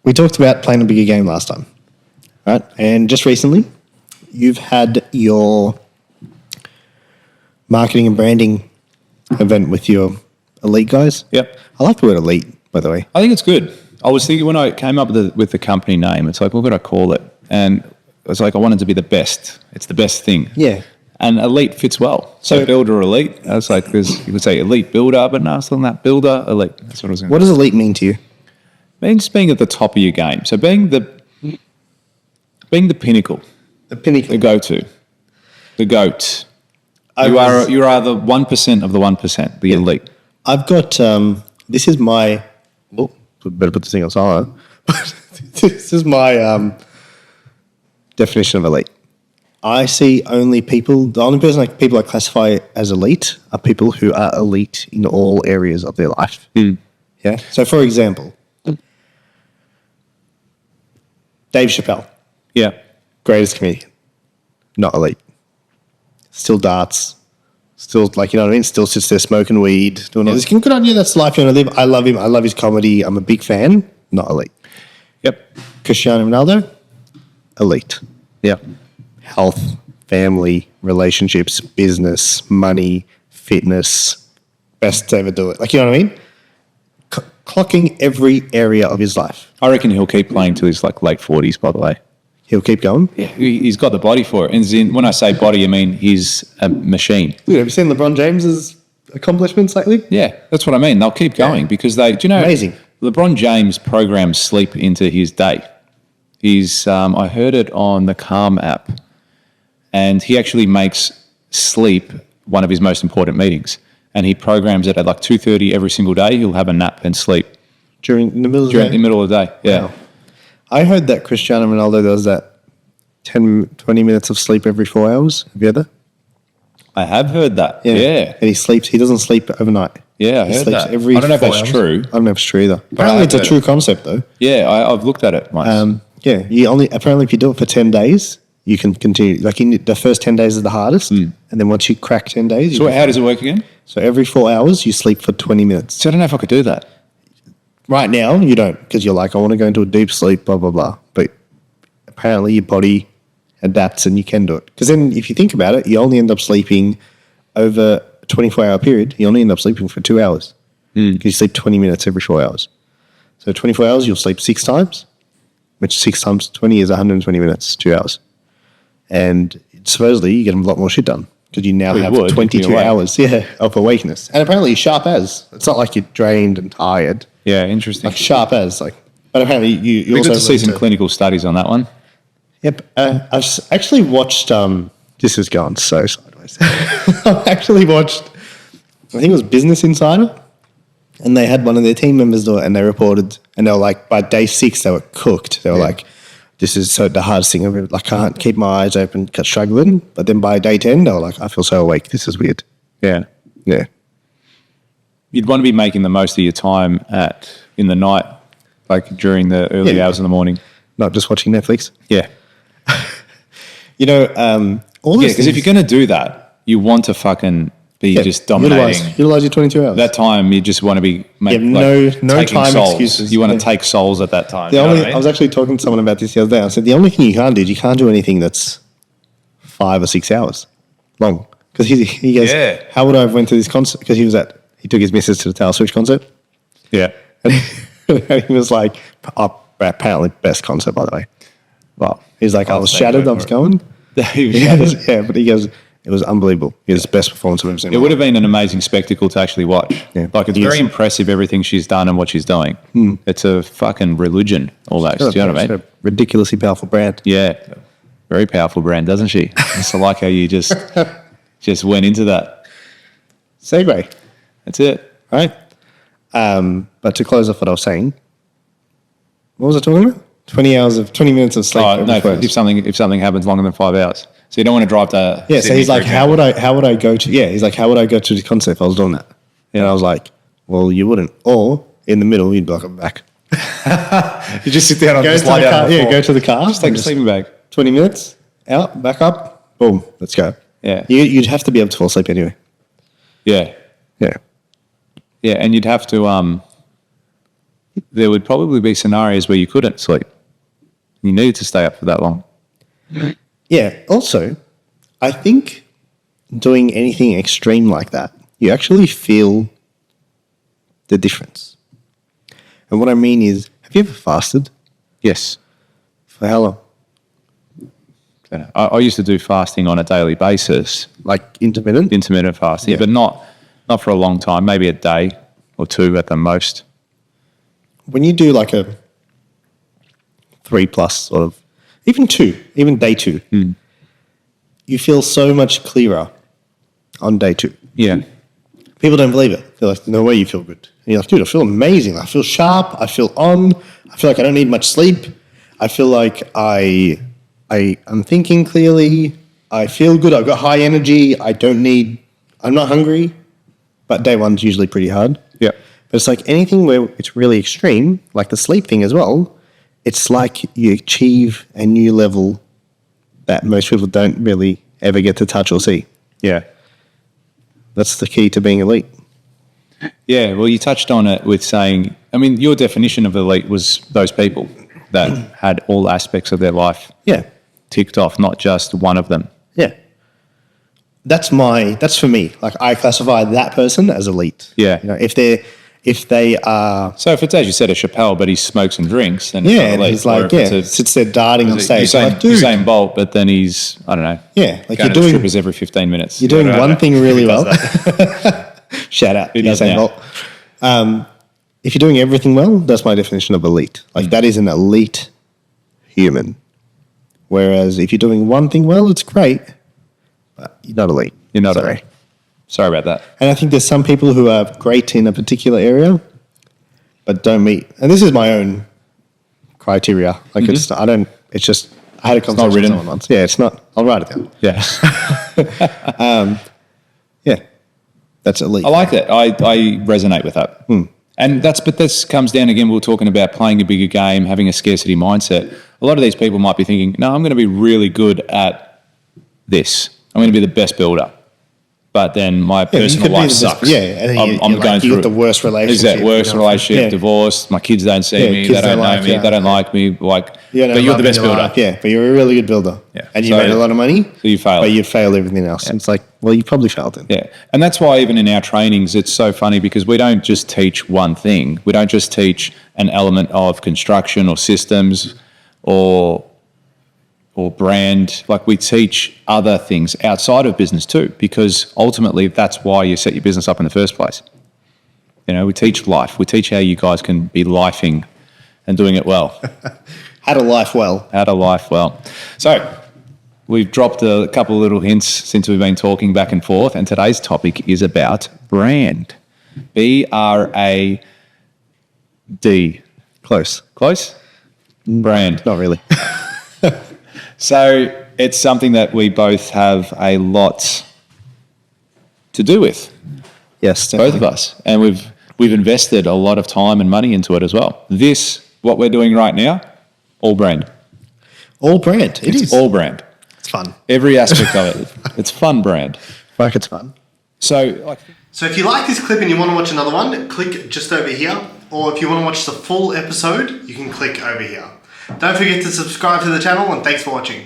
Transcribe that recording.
we talked about playing a bigger game last time, right? And just recently, you've had your marketing and branding event with your elite guys. Yep. I like the word elite, by the way. I think it's good. I was thinking when I came up with the company name, it's like, what could I call it? And it was like, I wanted to be the best. It's the best thing. Yeah. And elite fits well. So builder, elite. I was like, you would say elite builder, but no, still not builder, elite. That's what I was going to What does elite mean to you? It means being at the top of your game. So being the pinnacle. The pinnacle. The go-to. The GOAT. You are the 1% of the 1%, the elite. I've got, this is my, better put this thing on silent. This is my definition of elite. I see the only person people I classify as elite are people who are elite in all areas of their life. Mm. Yeah. So, for example, Dave Chappelle. Yeah. Greatest comedian. Not elite. Still darts. Still, like, you know what I mean? Still sits there smoking weed, doing all this. Good on you. That's the life you want to live. I love him. I love his comedy. I'm a big fan. Not elite. Yep. Cristiano Ronaldo. Elite. Yeah. Health, family, relationships, business, money, fitness, best to ever do it. Like, you know what I mean? Clocking every area of his life. I reckon he'll keep playing till his like late 40s, by the way. He'll keep going? Yeah. He's got the body for it. And when I say body, I mean he's a machine. Dude, have you seen LeBron James's accomplishments lately? Yeah, that's what I mean. They'll keep going because do you know, amazing. LeBron James programs sleep into his day. I heard it on the Calm app. And he actually makes sleep one of his most important meetings. And he programs it at like 2:30 every single day. He'll have a nap and sleep. In the middle of the day? In the middle of the day, yeah. Wow. I heard that Cristiano Ronaldo does that 10, 20 minutes of sleep every 4 hours. Have you heard that? I have heard that, yeah. And he doesn't sleep overnight. Yeah, I heard that. I don't know if that's true. I don't know if it's true either. Apparently it's a true concept though. Yeah, I've looked at it, mate. Yeah, apparently if you do it for 10 days, you can continue. Like the first 10 days is the hardest. And then once you crack 10 days. So how does it work again? So every 4 hours you sleep for 20 minutes. So I don't know if I could do that. Right now you don't because you're like, I want to go into a deep sleep, blah, blah, blah. But apparently your body adapts and you can do it. Because then if you think about it, you only end up sleeping over a 24-hour period. You only end up sleeping for 2 hours. Because you sleep 20 minutes every 4 hours. So 24 hours you'll sleep 6 times, which 6 times 20 is 120 minutes, 2 hours. And supposedly you get a lot more shit done because you now have 22 hours of awakeness. And apparently you're sharp as. It's not like you're drained and tired. Yeah, interesting. Like sharp as. But apparently you also... Good to see some clinical studies on that one. Yep. I've actually watched... this has gone so sideways. I've actually watched... I think it was Business Insider. And they had one of their team members do it and they reported... And they were like, by day 6, they were cooked. They were like... This is the hardest thing ever. I can't keep my eyes open, struggling. But then by day 10, they were like, I feel so awake. This is weird. Yeah. Yeah. You'd want to be making the most of your time in the night, like during the early hours of the morning. Not just watching Netflix. Yeah. All this because if you're going to do that, you want to fucking be just dominating. Utilize your 22 hours. That time, you just want to be no time souls. excuses. You want to take souls at that time. I was actually talking to someone about this the other day. I said, the only thing you can't do is you can't do anything that's 5 or 6 hours long. Because he goes, how would I have went to this concert? Because he took his missus to the Taylor Swift concert. Yeah. And he was like, apparently best concert, by the way. Well, he's like, I was shattered. I was going. Yeah, but he goes, it was unbelievable. It was the best performance I've ever seen. It would have been an amazing spectacle to actually watch. Yeah. Like, it's very impressive, everything she's done and what she's doing. It's a fucking religion, almost. Do you know what I mean? A ridiculously powerful brand. Yeah. Very powerful brand, doesn't she? I like how you just went into that. Segue. That's it. Right? But to close off what I was saying, what was I talking about? 20 minutes of sleep. Oh, no, if something happens longer than 5 hours. So you don't want to drive to Sydney, so he's like, how would I go to the concert if I was doing that? And I was like, well, you wouldn't. Or in the middle, you'd be like, I'm back. You just sit down on the slide car. Yeah, go to the car. Just take a sleeping bag. 20 minutes, out, back up, boom, let's go. Yeah. You'd have to be able to fall asleep anyway. Yeah. Yeah. Yeah, and you'd have to there would probably be scenarios where you couldn't sleep. You needed to stay up for that long. Yeah. Also, I think doing anything extreme like that, you actually feel the difference. And what I mean is, have you ever fasted? Yes. For how long? I used to do fasting on a daily basis, Like intermittent? intermittent fasting, Yeah. but not for a long time, maybe a day or two at the most. When you do like a 3+ sort of, even 2, even day 2, you feel so much clearer on day 2. Yeah. People don't believe it. They're like, no way you feel good. And you're like, dude, I feel amazing. I feel sharp. I feel on. I feel like I don't need much sleep. I feel like I'm thinking clearly. I feel good. I've got high energy. I'm not hungry. But day 1's usually pretty hard. Yeah. But it's like anything where it's really extreme, like the sleep thing as well, it's like you achieve a new level that most people don't really ever get to touch or see. Yeah. That's the key to being elite. Yeah, well, you touched on it with saying, I mean, your definition of elite was those people that had all aspects of their life Yeah. ticked off, not just one of them. Yeah. That's for me. Like I classify that person as elite. Yeah. You know, if they are, So if it's, as you said, a Chappelle, but he smokes and drinks, then yeah, it's and not elite. he's Or like, if yeah, it's sits there darting on stage. Usain, Like, dude, Usain Bolt, but then he's, I don't know, yeah, like going you're to doing strippers every 15 minutes. you're doing Yeah, one thing really Who well. does Shout out, Who does Usain now? Bolt. If you're doing everything well, that's my definition of elite. Like that is an elite human. Whereas if you're doing one thing well, it's great, but you're not elite. You're not Sorry. elite. Sorry about that. And I think there's some people who are great in a particular area, but don't meet. And this is my own criteria. Like it's just, I had a conversation with written. someone once. Yeah, it's not. I'll write it down. Yeah. Yeah, that's elite. I like that. I resonate with that. And but this comes down again, we were talking about playing a bigger game, having a scarcity mindset. A lot of these people might be thinking, no, I'm going to be really good at this. I'm going to be the best builder. But then my Yeah, you personal could be life the best- sucks. yeah, and then I'm you're going like, you through got the worst relationship. Is that worst you know, relationship, yeah. divorced, my kids don't see Yeah, me, kids they don't don't know like me, you. they don't like me. Like, You know, but you're the love in best your builder. life, yeah, but you're a really good builder. Yeah. And you So- made a lot of money. So you failed. But you failed everything else. And it's like, well, you probably failed it. Yeah. And that's why even in our trainings, it's so funny because we don't just teach one thing. We don't just teach an element of construction or systems or brand. Like we teach other things outside of business too, because ultimately that's why you set your business up in the first place. You know, we teach life. We teach how you guys can be lifing and doing it well. How to life well. How to life well. So we've dropped a couple of little hints since we've been talking back and forth, and today's topic is about brand. BRAD. Close. Close? Brand. Not really. So it's something that we both have a lot to do with, Yes, both of us. And we've invested a lot of time and money into it as well. What we're doing right now, all brand. All brand. It's all brand. It's fun. Every aspect of it. It's fun brand. Fuck, it's fun. So So if you like this clip and you want to watch another one, click just over here. Or if you want to watch the full episode, you can click over here. Don't forget to subscribe to the channel and thanks for watching.